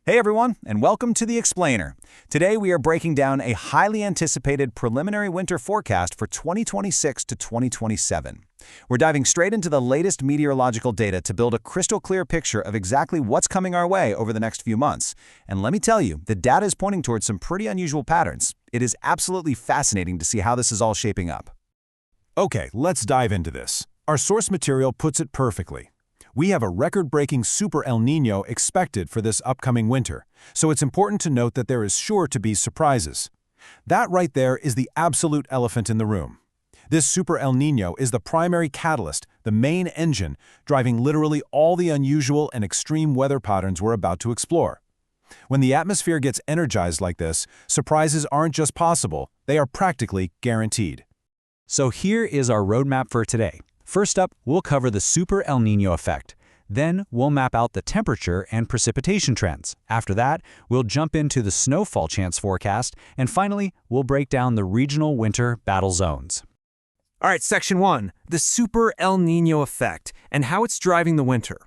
Hey everyone, and welcome to The Explainer. Today we are breaking down a highly anticipated preliminary winter forecast for 2026 to 2027. We're diving straight into the latest meteorological data to build a crystal clear picture of exactly what's coming our way over the next few months. And let me tell you, the data is pointing towards some pretty unusual patterns. It is absolutely fascinating to see how this is all shaping up. Okay, let's dive into this. Our source material puts it perfectly. We have a record-breaking Super El Niño expected for this upcoming winter, so it's important to note that there is sure to be surprises. That right there is the absolute elephant in the room. This Super El Niño is the primary catalyst, the main engine, driving literally all the unusual and extreme weather patterns we're about to explore. When the atmosphere gets energized like this, surprises aren't just possible, they are practically guaranteed. So here is our roadmap for today. First up, we'll cover the Super El Niño effect. Then we'll map out the temperature and precipitation trends. After that, we'll jump into the snowfall chance forecast. And finally, we'll break down the regional winter battle zones. All right, Section 1, the Super El Niño effect and how it's driving the winter.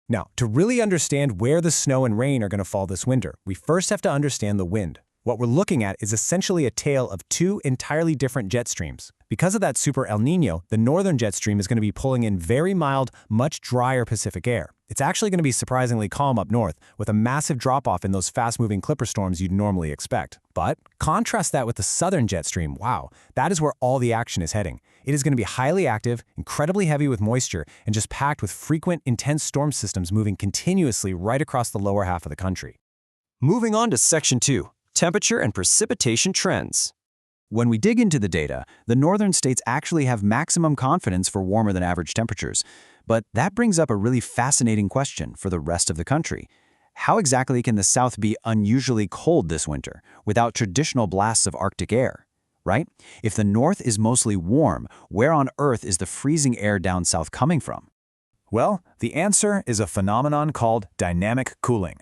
Now, to really understand where the snow and rain are going to fall this winter, we first have to understand the wind. What we're looking at is essentially a tale of two entirely different jet streams. Because of that Super El Niño, the northern jet stream is going to be pulling in very mild, much drier Pacific air. It's actually going to be surprisingly calm up north, with a massive drop-off in those fast-moving clipper storms you'd normally expect. But contrast that with the southern jet stream. Wow, that is where all the action is heading. It is going to be highly active, incredibly heavy with moisture, and just packed with frequent, intense storm systems moving continuously right across the lower half of the country. Moving on to Section 2, temperature and precipitation trends. When we dig into the data, the northern states actually have maximum confidence for warmer than average temperatures. But that brings up a really fascinating question for the rest of the country. How exactly can the South be unusually cold this winter without traditional blasts of Arctic air? Right? If the North is mostly warm, where on Earth is the freezing air down south coming from? Well, the answer is a phenomenon called dynamic cooling.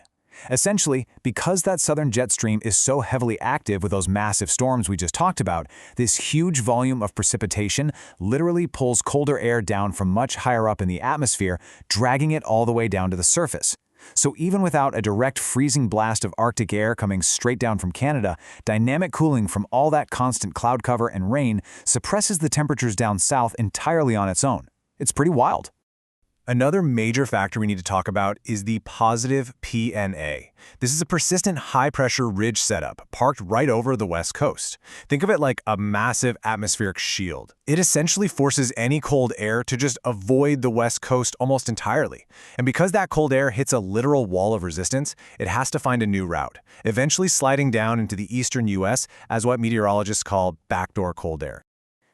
Essentially, because that southern jet stream is so heavily active with those massive storms we just talked about, this huge volume of precipitation literally pulls colder air down from much higher up in the atmosphere, dragging it all the way down to the surface. So even without a direct freezing blast of Arctic air coming straight down from Canada, dynamic cooling from all that constant cloud cover and rain suppresses the temperatures down south entirely on its own. It's pretty wild. Another major factor we need to talk about is the positive PNA. This is a persistent high-pressure ridge setup parked right over the west coast. Think of it like a massive atmospheric shield. It essentially forces any cold air to just avoid the west coast almost entirely. And because that cold air hits a literal wall of resistance, it has to find a new route, eventually sliding down into the eastern U.S. as what meteorologists call backdoor cold air.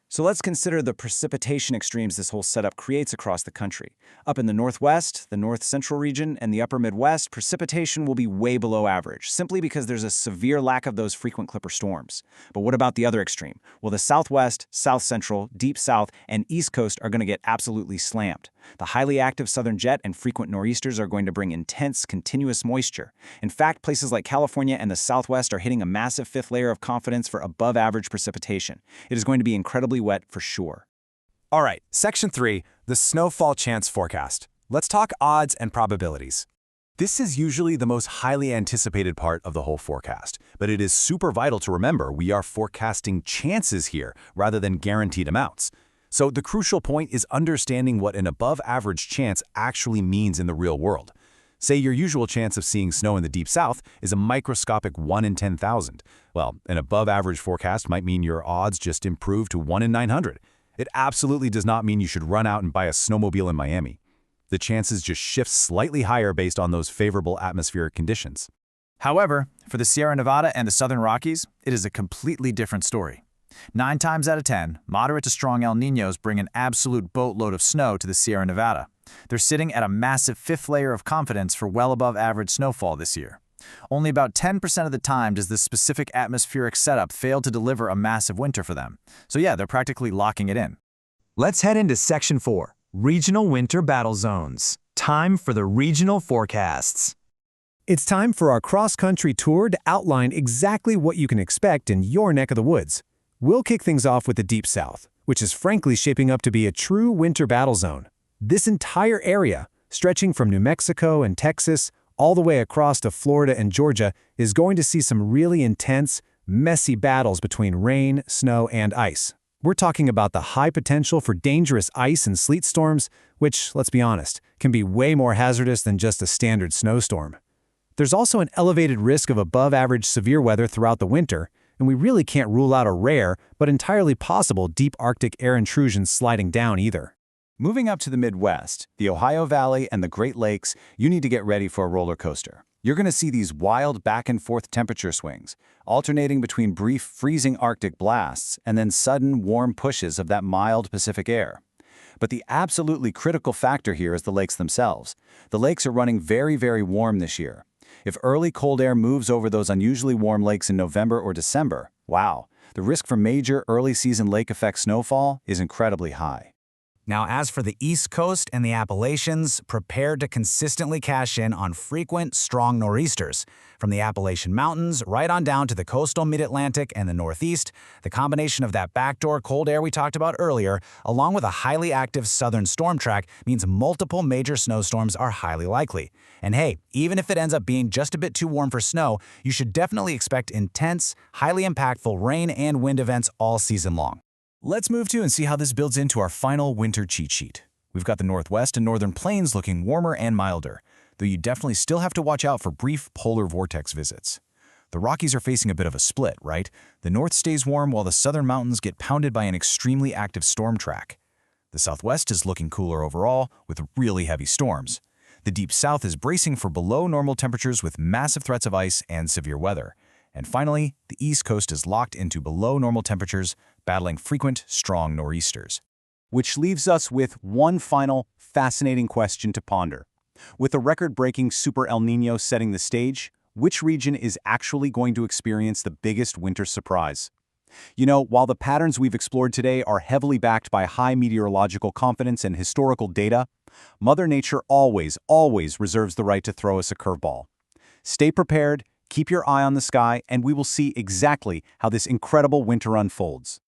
So let's consider the precipitation extremes this whole setup creates across the country. Up in the northwest, the north-central region, and the upper Midwest, precipitation will be way below average, simply because there's a severe lack of those frequent clipper storms. But what about the other extreme? Well, the southwest, south-central, deep south, and east coast are going to get absolutely slammed. The highly active southern jet and frequent nor'easters are going to bring intense, continuous moisture. In fact, places like California and the Southwest are hitting a massive fifth layer of confidence for above-average precipitation. It is going to be incredibly wet for sure. All right, Section 3, the snowfall chance forecast. Let's talk odds and probabilities. This is usually the most highly anticipated part of the whole forecast, but it is super vital to remember we are forecasting chances here rather than guaranteed amounts. So the crucial point is understanding what an above-average chance actually means in the real world. Say your usual chance of seeing snow in the deep south is a microscopic 1 in 10,000. Well, an above-average forecast might mean your odds just improve to 1 in 900. It absolutely does not mean you should run out and buy a snowmobile in Miami. The chances just shift slightly higher based on those favorable atmospheric conditions. However, for the Sierra Nevada and the Southern Rockies, it is a completely different story. 9 times out of 10, moderate to strong El Niños bring an absolute boatload of snow to the Sierra Nevada. They're sitting at a massive fifth layer of confidence for well above average snowfall this year. Only about 10% of the time does this specific atmospheric setup fail to deliver a massive winter for them. So yeah, they're practically locking it in. Let's head into Section 4, Regional Winter Battle Zones. Time for the regional forecasts. It's time for our cross-country tour to outline exactly what you can expect in your neck of the woods. We'll kick things off with the Deep South, which is frankly shaping up to be a true winter battle zone. This entire area, stretching from New Mexico and Texas all the way across to Florida and Georgia, is going to see some really intense, messy battles between rain, snow, and ice. We're talking about the high potential for dangerous ice and sleet storms, which, let's be honest, can be way more hazardous than just a standard snowstorm. There's also an elevated risk of above-average severe weather throughout the winter, and we really can't rule out a rare, but entirely possible deep Arctic air intrusion sliding down either. Moving up to the Midwest, the Ohio Valley, and the Great Lakes, you need to get ready for a roller coaster. You're going to see these wild back-and-forth temperature swings, alternating between brief freezing Arctic blasts and then sudden warm pushes of that mild Pacific air. But the absolutely critical factor here is the lakes themselves. The lakes are running very, very warm this year. If early cold air moves over those unusually warm lakes in November or December, wow, the risk for major early-season lake effect snowfall is incredibly high. Now, as for the East Coast and the Appalachians, prepare to consistently cash in on frequent, strong nor'easters. From the Appalachian Mountains right on down to the coastal mid-Atlantic and the Northeast, the combination of that backdoor cold air we talked about earlier, along with a highly active southern storm track, means multiple major snowstorms are highly likely. And hey, even if it ends up being just a bit too warm for snow, you should definitely expect intense, highly impactful rain and wind events all season long. Let's move to and see how this builds into our final winter cheat sheet. We've got the Northwest and Northern Plains looking warmer and milder, though you definitely still have to watch out for brief polar vortex visits. The Rockies are facing a bit of a split, right? The North stays warm while the Southern Mountains get pounded by an extremely active storm track. The Southwest is looking cooler overall, with really heavy storms. The Deep South is bracing for below normal temperatures with massive threats of ice and severe weather. And finally, the East Coast is locked into below normal temperatures, battling frequent, strong nor'easters. Which leaves us with one final, fascinating question to ponder. With a record-breaking Super El Niño setting the stage, which region is actually going to experience the biggest winter surprise? You know, while the patterns we've explored today are heavily backed by high meteorological confidence and historical data, Mother Nature always reserves the right to throw us a curveball. Stay prepared, keep your eye on the sky, and we will see exactly how this incredible winter unfolds.